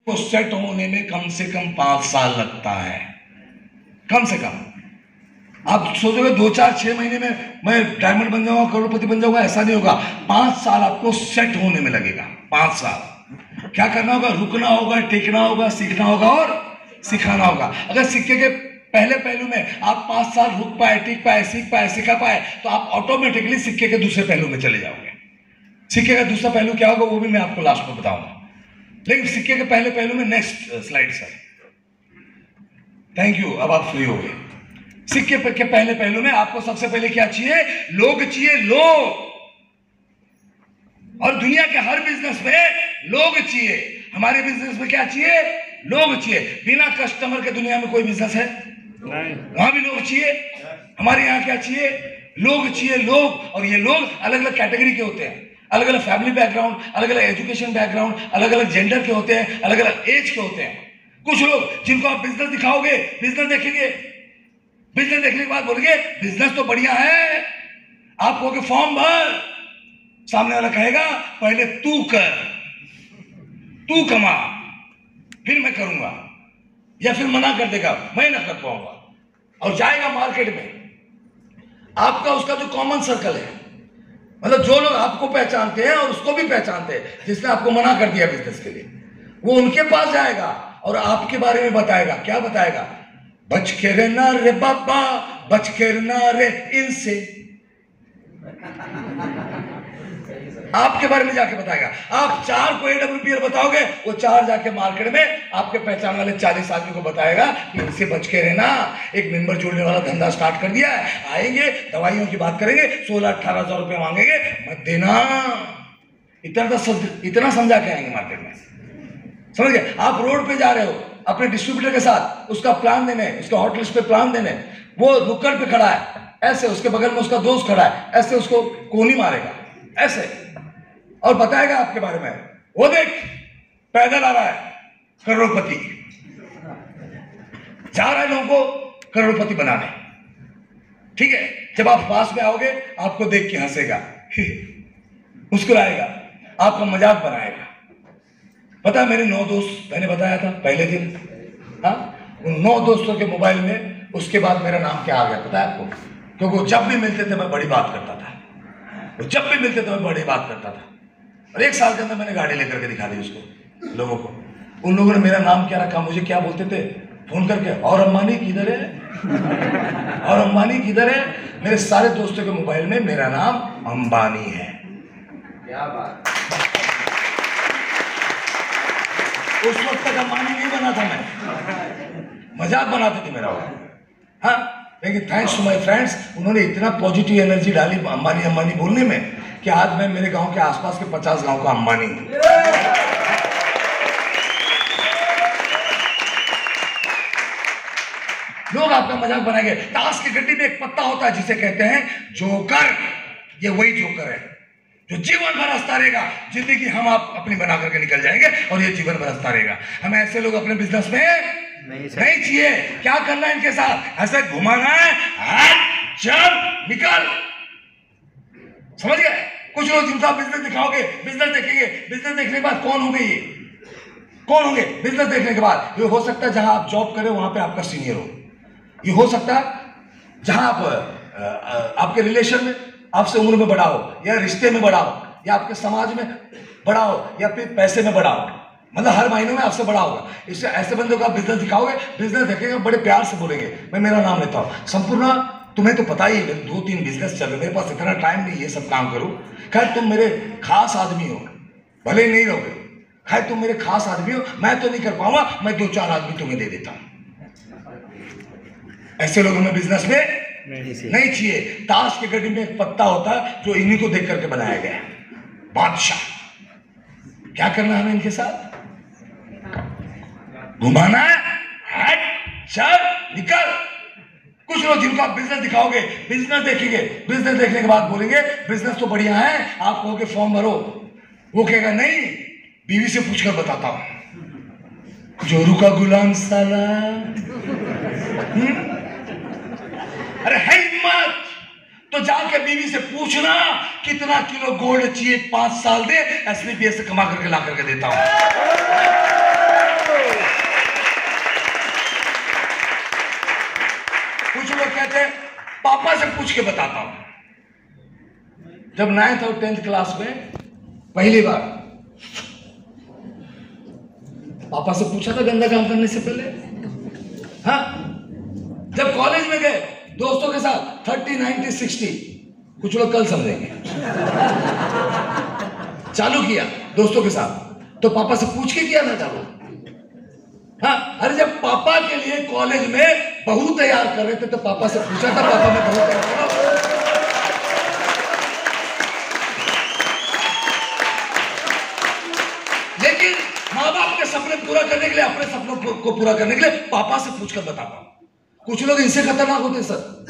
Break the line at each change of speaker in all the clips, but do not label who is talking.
को सेट होने में कम से कम 5 साल लगता है, कम से कम। आप सोचोगे 2, 4, 6 महीने में मैं डायमंड बन जाऊंगा, करोड़पति बन जाऊंगा, ऐसा नहीं होगा। 5 साल आपको सेट होने में लगेगा। 5 साल क्या करना होगा? रुकना होगा, टेकना होगा, सीखना होगा और सिखाना होगा। अगर सिक्के के पहले पहलू में आप 5 साल रुक पाए, टिक पाए, सीख पाए, सिखा पाए, तो आप ऑटोमेटिकली सिक्के के दूसरे पहलू में चले जाओगे। सिक्के का दूसरा पहलू क्या होगा वो भी मैं आपको लास्ट में बताऊंगा, लेकिन सिक्के के पहले पहलू में next slide sir. Thank you. अब आप फ्री हो गए। सिक्के के पहले पहलू में आपको सबसे पहले क्या चाहिए? लोग चाहिए, लोग। और दुनिया के हर बिजनेस में लोग चाहिए। हमारे बिजनेस में क्या चाहिए? लोग चाहिए। बिना कस्टमर के दुनिया में कोई बिजनेस है नहीं। वहां भी लोग चाहिए। हमारे यहाँ क्या चाहिए? लोग चाहिए, लोग। और ये लोग अलग अलग कैटेगरी के होते हैं, अलग अलग फैमिली बैकग्राउंड, अलग अलग एजुकेशन बैकग्राउंड, अलग अलग जेंडर के होते हैं, अलग अलग एज के होते हैं। कुछ लोग जिनको आप बिजनेस दिखाओगे, बिजनेस देखेंगे, बिजनेस देखने के बाद बोलेंगे बिजनेस तो बढ़िया है, आप कहोगे फॉर्म भर, सामने वाला कहेगा पहले तू कर, तू कमा, फिर मैं करूंगा, या फिर मना कर देगा मैं ना कर पाऊंगा, और जाएगा मार्केट में। आपका उसका जो कॉमन सर्कल है, मतलब जो लोग आपको पहचानते हैं और उसको भी पहचानते हैं, जिसने आपको मना कर दिया बिजनेस के लिए, वो उनके पास जाएगा और आपके बारे में बताएगा। क्या बताएगा? बच के रहना रे बाबा, बच के रहना रे इनसे। आपके बारे में जाके बताएगा। आप 4 को AWPL बताओगे, वो 4 जाके मार्केट में आपके पहचान वाले 40 आदमी को बताएगा कि इनसे बच के रहना। एक मेंबर जोड़ने वाला धंधा स्टार्ट कर दिया है, आएंगे दवाइयों की बात करेंगे, 16-18 रुपए मांगेंगे, मत देना। इतना समझा के आएंगे मार्केट में, समझ गए? आप रोड पे जा रहे हो अपने डिस्ट्रीब्यूटर के साथ, उसका प्लान देने, उसका हॉट लिस्ट पे प्लान देने, वो नुक्कड़ पे खड़ा है ऐसे, उसके बगल में उसका दोस्त खड़ा है ऐसे, उसको कोनी मारेगा ऐसे और बताएगा आपके बारे में, वो देख पैदल आ रहा है करोड़पति, जा रहा है लोगों को करोड़पति बनाने। ठीक है, जब आप पास में आओगे आपको देख के हंसेगा, मुस्कुराएगा, आपका मजाक बनाएगा। पता है मेरे 9 दोस्त, मैंने बताया था पहले दिन, हाँ, उन 9 दोस्तों के मोबाइल में उसके बाद मेरा नाम क्या आ गया पता है आपको? क्योंकि वो जब भी मिलते थे मैं बड़ी बात करता था, वो जब भी मिलते थे मैं बड़ी बात करता था। और 1 साल के अंदर मैंने गाड़ी लेकर के दिखा दी उसको, लोगों को। उन लोगों ने मेरा नाम क्या रखा, मुझे क्या बोलते थे फोन करके? और अंबानी किधर है? और अंबानी किधर है? मेरे सारे दोस्तों के मोबाइल में मेरा नाम अंबानी है। क्या बात। उस वक्त तक अंबानी नहीं बना था मैं, मजाक बनाते थे मेरा वो, हाँ। लेकिन थैंक्स टू माय फ्रेंड्स, उन्होंने इतना पॉजिटिव एनर्जी डाली अंबानी अंबानी बोलने में कि आज मैं मेरे गांव के आसपास के 50 गांव का अंबानी हूं। लोग आपका मजाक बनाएंगे। ताश की गड्डी में एक पत्ता होता है जिसे कहते हैं जोकर। ये वही जोकर है जो जीवन भर हंसता रहेगा। जिंदगी हम आप अपनी बना करके निकल जाएंगे और ये जीवन भर हंसता रहेगा। हमें ऐसे लोग अपने बिजनेस में नहीं चाहिए। क्या करना है इनके साथ? ऐसे घुमाना है, चल निकल, समझ गए? कुछ लोग जिनका बिजनेस दिखाओगे, बिजनेस देखेंगे, बिजनेस देखने के बाद कौन होंगे ये? कौन होंगे बिजनेस देखने के बाद? ये हो सकता है जहां आप जॉब करें वहां पे आपका सीनियर हो, ये हो सकता है जहां आप आपके रिलेशन में आपसे उम्र में बड़ा हो, या रिश्ते में बड़ा हो, या आपके समाज में बड़ा हो, या फिर पैसे में बड़ा हो, मतलब हर महीने में आपसे बड़ा होगा। इससे ऐसे बंदों का बिजनेस दिखाओगे, बिजनेस देखेंगे, बड़े प्यार से बोलेंगे। मैं मेरा नाम लेता हूँ संपूर्ण, तुम्हें तो पता ही है 2-3 बिजनेस चल रहे, मेरे पास इतना टाइम नहीं ये सब काम करूँ। खैर तुम मेरे खास आदमी हो, भले ही नहीं रहोगे, खैर तुम मेरे खास आदमी हो, मैं तो नहीं कर पाऊंगा, मैं 2-4 आदमी तुम्हें दे देता हूँ। ऐसे लोग हमें बिजनेस में नहीं चाहिए। ताश की गड्डी में एक पत्ता होता है जो इन्हीं को देख करके बनाया गया है, बादशाह। क्या करना है हमें इनके साथ? घुमाना है, चल निकल। कुछ लोग जिनको आप बिजनेस दिखाओगे, बिजनेस देखेंगे, बिजनेस देखने के बाद बोलेंगे बिजनेस तो बढ़िया है, आप कहोगे फॉर्म भरो, वो कहेगा नहीं, बीवी से पूछकर बताता हूं। जोरू का गुलाम साला। अरे है हिम्मत तो जाके बीवी से पूछना कितना किलो गोल्ड चाहिए, 5 साल दे, SBPS से कमा करके ला करके देता हूं। पूछ के बताता हूं। जब 9th और 10th क्लास में पहली बार पापा से पूछा था गंदा काम करने से पहले। हाँ, जब कॉलेज में गए दोस्तों के साथ 30, 90, 60, कुछ लोग कल समझेंगे, चालू किया दोस्तों के साथ, तो पापा से पूछ के किया ना चालू। हाँ, अरे जब पापा के लिए कॉलेज में बहू तैयार कर रहे थे तो पापा से पूछा था, पापा मैं बहू तैयार कर रहा हूं। लेकिन माँ बाप के सपने पूरा करने के लिए, अपने सपनों को पूरा करने के लिए पापा से पूछकर बताता हूं। कुछ लोग इनसे खतरनाक होते हैं सर,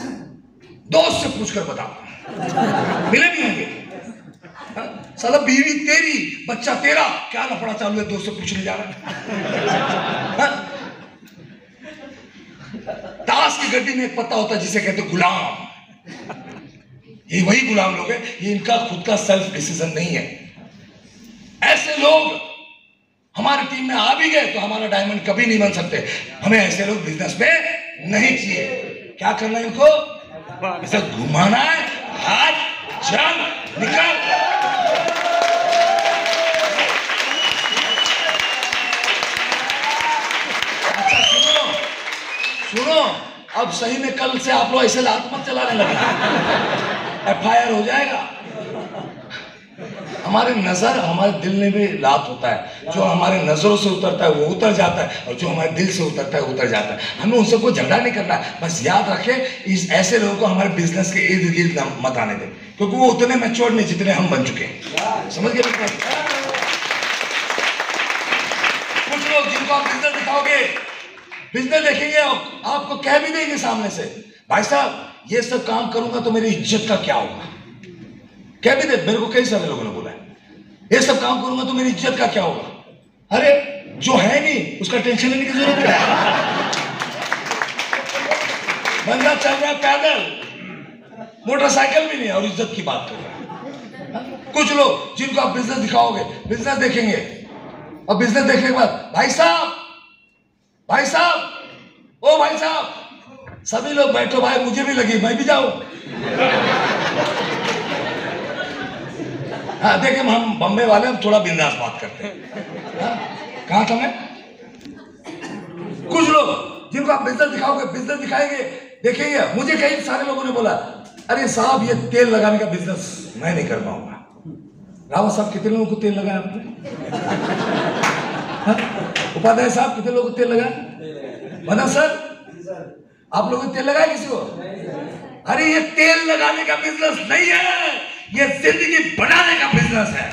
दोस्त से पूछकर बताता, मिले भी होंगे। साला बीवी तेरी, बच्चा तेरा, क्या लफड़ा चालू है, दोस्त से पूछने जा रहा है। ताश की गड्डी में एक पत्ता होता है जिसे कहते गुलाम। ये वही गुलाम लोग हैं, ये इनका खुद का सेल्फ डिसीजन नहीं है। ऐसे लोग हमारी टीम में आ भी गए तो हमारा डायमंड कभी नहीं बन सकते। हमें ऐसे लोग बिजनेस में नहीं चाहिए। क्या करना है इनको? इसे घुमाना है, हाथ जंग निकाल। अच्छा सुनो, अब सही में कल से आप लोग ऐसे लात मत चलाने लगे, FIR हो जाएगा। हमारे नजर, हमारे दिल में भी लात होता है। जो हमारे नजरों से उतरता है वो उतर जाता है, और जो हमारे दिल से उतरता है वो उतर जाता है। हमें उनसे कोई झगड़ा नहीं करना है, बस याद रखें इस ऐसे लोगों को हमारे बिजनेस के इर्द गिर्द मत आने दें, क्योंकि वो उतने मैच्योर नहीं जितने हम बन चुके हैं। समझ गए? कुछ लोग जिनको आप बिजनेस दिखाओगे, बिजनेस देखेंगे, आपको कह भी देंगे सामने से, भाई साहब ये सब काम करूंगा तो मेरी इज्जत का क्या होगा। क्या भी दे, मेरे को कई सारे लोगों ने बोला है, ये सब काम करूंगा तो मेरी इज्जत का क्या होगा। अरे जो है नहीं उसका टेंशन लेने की जरूरत है। बंदा चल रहा है पैदल, मोटरसाइकिल भी नहीं है और इज्जत की बात कर रहा है। कुछ लोग जिनको आप बिजनेस दिखाओगे, बिजनेस देखेंगे, और बिजनेस देखने के बाद भाई साहब, भाई साहब, ओ भाई साहब, सभी लोग बैठो भाई, मुझे भी लगी, मैं भी जाऊं। हाँ देखिए, हम बम्बे वाले हम थोड़ा बिंदास बात करते हैं। कहाँ था मैं? कुछ लोग जिनको आप बिजनेस दिखाओगे, बिजनेस दिखाएंगे, देखेंगे, मुझे कई सारे लोगों ने बोला अरे साहब ये तेल लगाने का बिजनेस मैं नहीं कर पाऊंगा। रावत साहब कितने लोगों को तेल लगाया आपने? उपाध्याय साहब कितने लोगों को तेल लगाया? मदन सर आप लोगों ने तेल लगाया किसी को? अरे ये तेल लगाने का बिजनेस नहीं है, ये जिंदगी बनाने का बिजनेस है।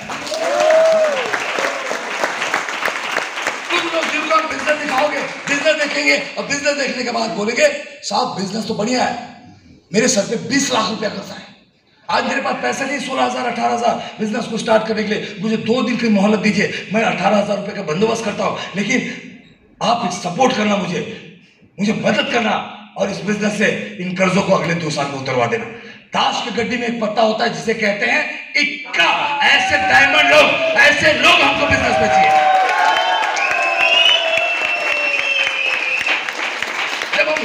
कुछ लोग जिनको आप बिजनेस दिखाओगे, बिजनेस देखेंगे, और बिजनेस देखने के बाद बोलेंगे साहब बिजनेस तो बढ़िया है, मेरे सर पे 20 लाख रुपया खर्चा है, आज मेरे पास पैसा नहीं, 16,000 18,000 बिजनेस को स्टार्ट करने के लिए, मुझे 2 दिन की मोहलत दीजिए, मैं 18,000 रुपये का बंदोबस्त करता हूं, लेकिन आप सपोर्ट करना, मुझे मदद करना, और इस बिजनेस से इन कर्जों को अगले 2 साल में उतरवा देना। ताश की गड्डी में एक पत्ता होता है जिसे कहते हैं इक्का। ऐसे डायमंड लोग, ऐसे लोग हमको बिजनेस में चाहिए। जब हम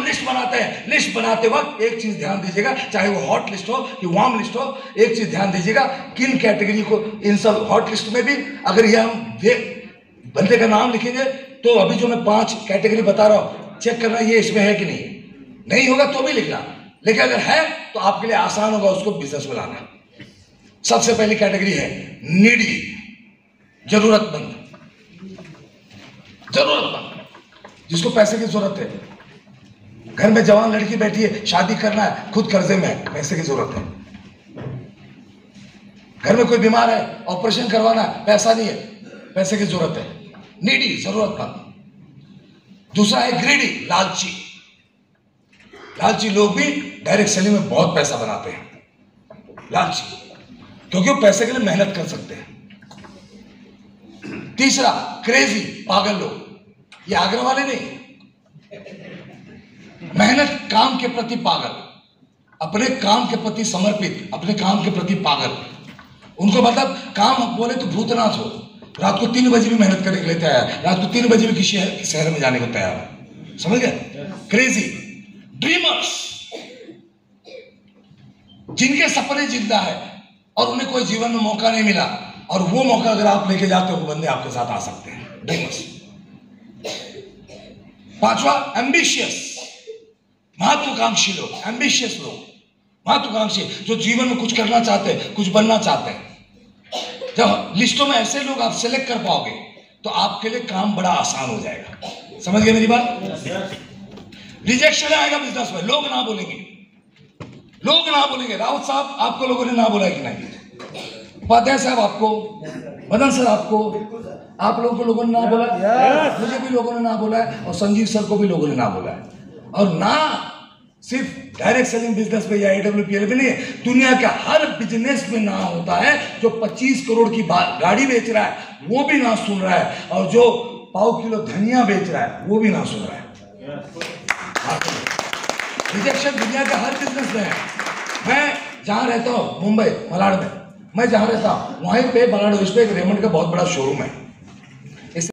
लिस्ट बनाते हैं, लिस्ट बनाते वक्त एक चीज ध्यान दीजिएगा, चाहे वो हॉट लिस्ट हो कि वार्म लिस्ट हो, एक चीज ध्यान दीजिएगा, किन कैटेगरी को, इन सब हॉट लिस्ट में भी अगर ये हम बंदे का नाम लिखेंगे तो अभी जो मैं 5 कैटेगरी बता रहा हूं, चेक करना ये इसमें है कि नहीं होगा तो भी लिखना, लेकिन अगर है तो आपके लिए आसान होगा उसको बिजनेस में लाना। सबसे पहली कैटेगरी है नीडी, जरूरतमंद, जिसको पैसे की जरूरत है। घर में जवान लड़की बैठी है, शादी करना है, खुद कर्जे में है, पैसे की जरूरत है। घर में कोई बीमार है, ऑपरेशन करवाना है, पैसा नहीं है, पैसे की जरूरत है। नीडी, जरूरतमंद। दूसरा है ग्रीडी, लालची लोग भी डायरेक्ट सेलिंग में बहुत पैसा बनाते हैं, लालची, क्योंकि वो पैसे के लिए मेहनत कर सकते हैं। तीसरा क्रेजी, पागल लोग, ये आगरा वाले नहीं, मेहनत, काम के प्रति पागल, अपने काम के प्रति समर्पित, अपने काम के प्रति पागल। उनको मतलब काम बोले तो भूतनाथ हो, रात को 3 बजे भी मेहनत करने के लिए तैयार, रात को 3 बजे भी किसी शहर में जाने को तैयार, समझ गए? क्रेजी। ड्रीमर्स, जिनके सपने जिंदा है और उन्हें कोई जीवन में मौका नहीं मिला, और वो मौका अगर आप लेके जाते हो वो बंदे आपके साथ आ सकते हैं। ड्रीमर्स। पांचवा, एम्बिशियस, महत्वाकांक्षी लोग, एम्बिशियस लोग, महत्वाकांक्षी, जो जीवन में कुछ करना चाहते हैं, कुछ बनना चाहते हैं। जब लिस्टों में ऐसे लोग आप सेलेक्ट कर पाओगे तो आपके लिए काम बड़ा आसान हो जाएगा। समझ गए मेरी बात? रिजेक्शन आएगा बिजनेस में, लोग ना बोलेंगे, लोग ना बोलेंगे। राउत साहब आपको लोगों ने ना बोला है कि नहीं? उपाध्याय साहब आपको, मदन सर आपको, आप लोगों को लोगों ने ना बोला, मुझे भी लोगों ने ना बोला है, और संजीव सर को भी लोगों ने ना बोला है। और ना सिर्फ डायरेक्ट सेलिंग बिजनेस में या AWPL में नहीं, दुनिया के हर बिजनेस में ना होता है। जो 25 करोड़ की गाड़ी बेच रहा है वो भी ना सुन रहा है, और जो पाव किलो धनिया बेच रहा है वो भी ना सुन रहा है। रिजेक्शन दुनिया के हर बिजनेस में है। मैं जहाँ रहता हूँ मुंबई मलाड में, मैं जहाँ रहता हूँ वहीं पे मलाड हाउस पे एक रेमंड का बहुत बड़ा शोरूम है।